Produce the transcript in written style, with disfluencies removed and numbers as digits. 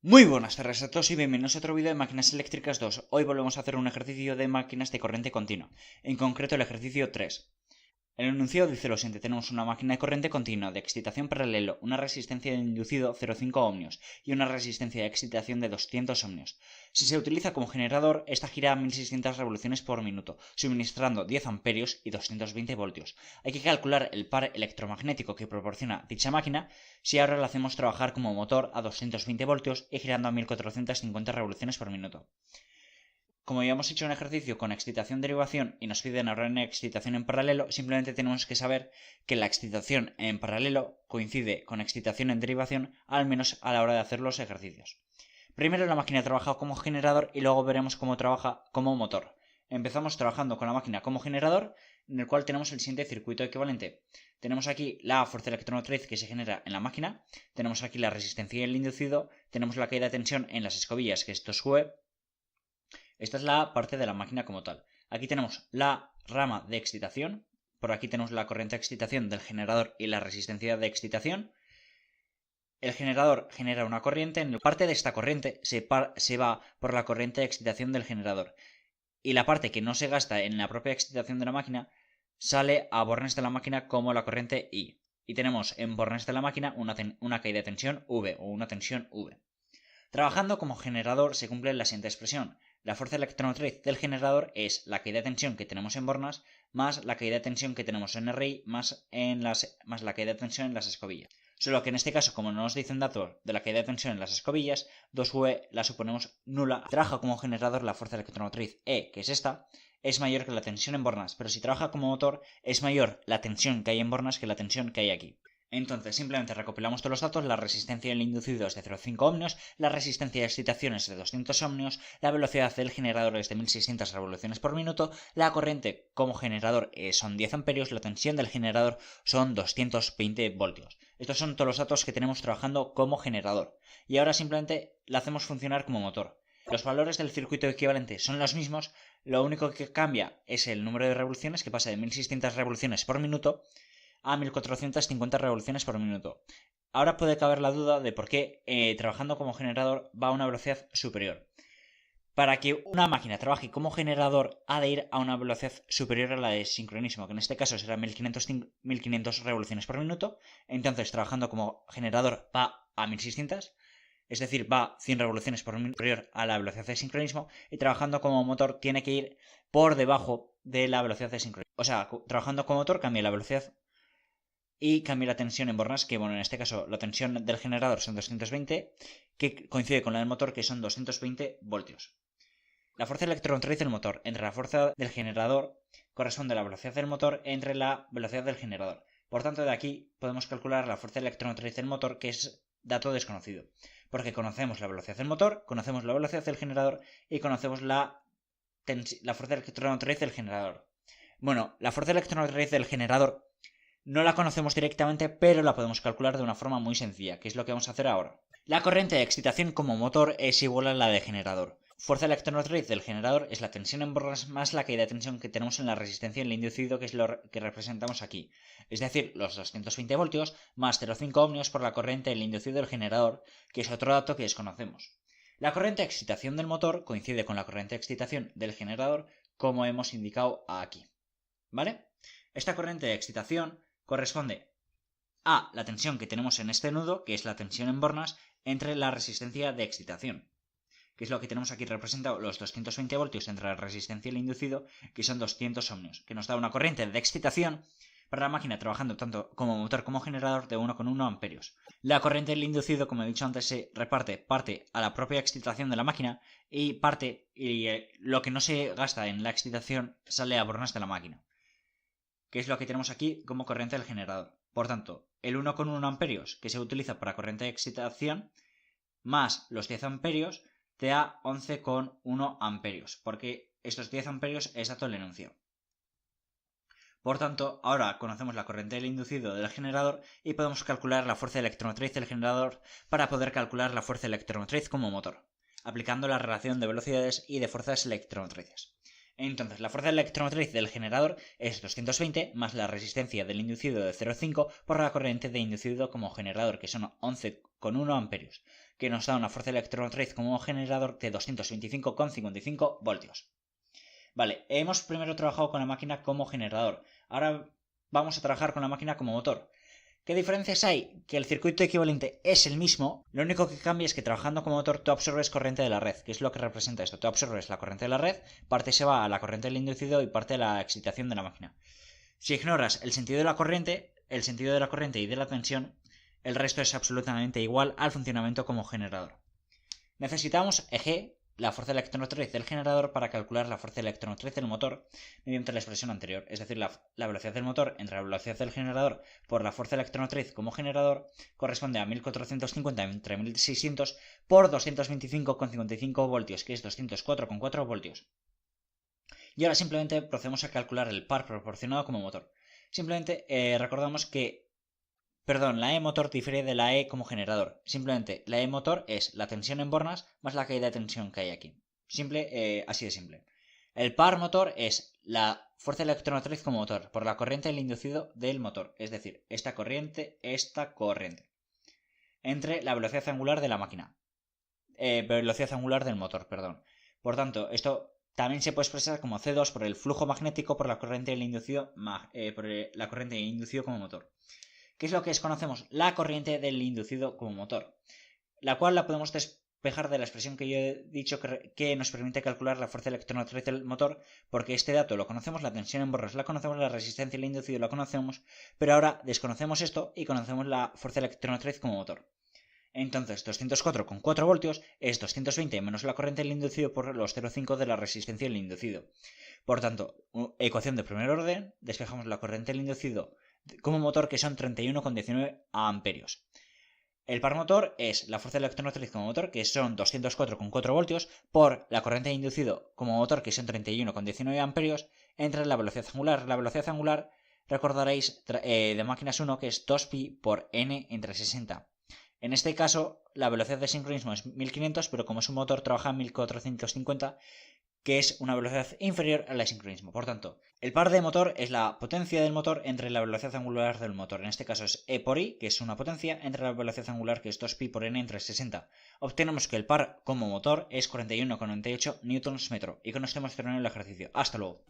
Muy buenas tardes a todos y bienvenidos a otro vídeo de Máquinas Eléctricas 2. Hoy volvemos a hacer un ejercicio de máquinas de corriente continua, en concreto el ejercicio 3. El enunciado dice lo siguiente: tenemos una máquina de corriente continua de excitación paralelo, una resistencia de inducido 0,5 ohmios y una resistencia de excitación de 200 ohmios. Si se utiliza como generador, esta gira a 1600 revoluciones por minuto, suministrando 10 amperios y 220 voltios. Hay que calcular el par electromagnético que proporciona dicha máquina si ahora la hacemos trabajar como motor a 220 voltios y girando a 1450 revoluciones por minuto. Como ya hemos hecho un ejercicio con excitación-derivación y nos piden ahora una excitación en paralelo, simplemente tenemos que saber que la excitación en paralelo coincide con excitación en derivación, al menos a la hora de hacer los ejercicios. Primero la máquina trabaja como generador y luego veremos cómo trabaja como motor. Empezamos trabajando con la máquina como generador, en el cual tenemos el siguiente circuito equivalente. Tenemos aquí la fuerza electromotriz que se genera en la máquina, tenemos aquí la resistencia y el inducido, tenemos la caída de tensión en las escobillas, que esto sube. Esta es la parte de la máquina como tal. Aquí tenemos la rama de excitación. Por aquí tenemos la corriente de excitación del generador y la resistencia de excitación. El generador genera una corriente. En parte de esta corriente se va por la corriente de excitación del generador. Y la parte que no se gasta en la propia excitación de la máquina sale a bornes de la máquina como la corriente I. Y tenemos en bornes de la máquina una caída de tensión V o una tensión V. Trabajando como generador se cumple la siguiente expresión. La fuerza electromotriz del generador es la caída de tensión que tenemos en bornas más la caída de tensión que tenemos en RI más la caída de tensión en las escobillas. Solo que en este caso, como no nos dicen datos de la caída de tensión en las escobillas, 2V la suponemos nula. Trabaja como generador la fuerza electromotriz E, que es esta, es mayor que la tensión en bornas, pero si trabaja como motor es mayor la tensión que hay en bornas que la tensión que hay aquí. Entonces simplemente recopilamos todos los datos: la resistencia del inducido es de 0,5 ohmios, la resistencia de excitación es de 200 ohmios, la velocidad del generador es de 1600 revoluciones por minuto, la corriente como generador son 10 amperios, la tensión del generador son 220 voltios. Estos son todos los datos que tenemos trabajando como generador. Y ahora simplemente la hacemos funcionar como motor. Los valores del circuito equivalente son los mismos, lo único que cambia es el número de revoluciones, que pasa de 1600 revoluciones por minuto a 1450 revoluciones por minuto. Ahora puede caber la duda de por qué trabajando como generador va a una velocidad superior. Para que una máquina trabaje como generador ha de ir a una velocidad superior a la de sincronismo, que en este caso será 1500 revoluciones por minuto. Entonces, trabajando como generador va a 1600, es decir, va 100 revoluciones por minuto superior a la velocidad de sincronismo, y trabajando como motor tiene que ir por debajo de la velocidad de sincronismo. O sea, trabajando como motor cambia la velocidad y cambia la tensión en bornas, que bueno, en este caso la tensión del generador son 220, que coincide con la del motor, que son 220 voltios. La fuerza electromotriz del motor entre la fuerza del generador corresponde a la velocidad del motor entre la velocidad del generador. Por tanto, de aquí podemos calcular la fuerza electromotriz del motor, que es dato desconocido, porque conocemos la velocidad del motor, conocemos la velocidad del generador y conocemos la fuerza electromotriz del generador. Bueno, la fuerza electromotriz del generador no la conocemos directamente, pero la podemos calcular de una forma muy sencilla, que es lo que vamos a hacer ahora. La corriente de excitación como motor es igual a la de generador. Fuerza electromotriz del generador es la tensión en bornas más la caída de tensión que tenemos en la resistencia en el inducido, que es lo que representamos aquí. Es decir, los 220 voltios más 0,5 ohmios por la corriente del inducido del generador, que es otro dato que desconocemos. La corriente de excitación del motor coincide con la corriente de excitación del generador, como hemos indicado aquí. ¿Vale? Esta corriente de excitación corresponde a la tensión que tenemos en este nudo, que es la tensión en bornas, entre la resistencia de excitación, que es lo que tenemos aquí representado, los 220 voltios entre la resistencia y el inducido, que son 200 ohmios, que nos da una corriente de excitación para la máquina trabajando tanto como motor como generador de 1,1 amperios. La corriente del inducido, como he dicho antes, se reparte parte a la propia excitación de la máquina y lo que no se gasta en la excitación sale a bornas de la máquina, que es lo que tenemos aquí como corriente del generador. Por tanto, el 1,1 amperios que se utiliza para corriente de excitación más los 10 amperios te da 11,1 amperios, porque estos 10 amperios es dato del enunciado. Por tanto, ahora conocemos la corriente del inducido del generador y podemos calcular la fuerza electromotriz del generador para poder calcular la fuerza electromotriz como motor, aplicando la relación de velocidades y de fuerzas electromotrices. Entonces, la fuerza electromotriz del generador es 220 más la resistencia del inducido de 0,5 por la corriente de inducido como generador, que son 11,1 amperios, que nos da una fuerza electromotriz como generador de 225,55 voltios. Vale, hemos primero trabajado con la máquina como generador, ahora vamos a trabajar con la máquina como motor. ¿Qué diferencias hay? Que el circuito equivalente es el mismo, lo único que cambia es que trabajando como motor tú absorbes corriente de la red, que es lo que representa esto. Tú absorbes la corriente de la red, parte se va a la corriente del inducido y parte a la excitación de la máquina. Si ignoras el sentido de la corriente y de la tensión, el resto es absolutamente igual al funcionamiento como generador. Necesitamos Eg, la fuerza electromotriz del generador, para calcular la fuerza electromotriz del motor mediante la expresión anterior, es decir, la velocidad del motor entre la velocidad del generador por la fuerza electromotriz como generador corresponde a 1450 entre 1600 por 225,55 voltios, que es 204,4 voltios. Y ahora simplemente procedemos a calcular el par proporcionado como motor. Simplemente recordamos que la E motor difiere de la E como generador. Simplemente la E motor es la tensión en bornas más la caída de tensión que hay aquí. Así de simple. El par motor es la fuerza electromotriz como motor por la corriente del inducido del motor. Es decir, esta corriente. Entre la velocidad angular de la máquina. Velocidad angular del motor, perdón. Por tanto, esto también se puede expresar como C2 por el flujo magnético por la corriente del inducido, como motor. ¿Qué es lo que desconocemos? La corriente del inducido como motor, la cual la podemos despejar de la expresión que yo he dicho que nos permite calcular la fuerza electromotriz del motor, porque este dato lo conocemos, la tensión en borras la conocemos, la resistencia del inducido la conocemos, pero ahora desconocemos esto y conocemos la fuerza electromotriz como motor. Entonces 204,4 voltios es 220 menos la corriente del inducido por los 0,5 de la resistencia del inducido. Por tanto, ecuación de primer orden, despejamos la corriente del inducido como motor, que son 31,19 amperios. El par motor es la fuerza electromotriz como motor, que son 204,4 voltios, por la corriente de inducido como motor, que son 31,19 amperios, entre la velocidad angular. La velocidad angular, recordaréis, de máquinas 1, que es 2pi por n entre 60. En este caso, la velocidad de sincronismo es 1500, pero como es un motor, trabaja a 1450, que es una velocidad inferior al sincronismo. Por tanto, el par de motor es la potencia del motor entre la velocidad angular del motor. En este caso es E por I, que es una potencia, entre la velocidad angular, que es 2pi por n entre 60. Obtenemos que el par como motor es 41,98 Nm. Y con esto hemos terminado el ejercicio. Hasta luego.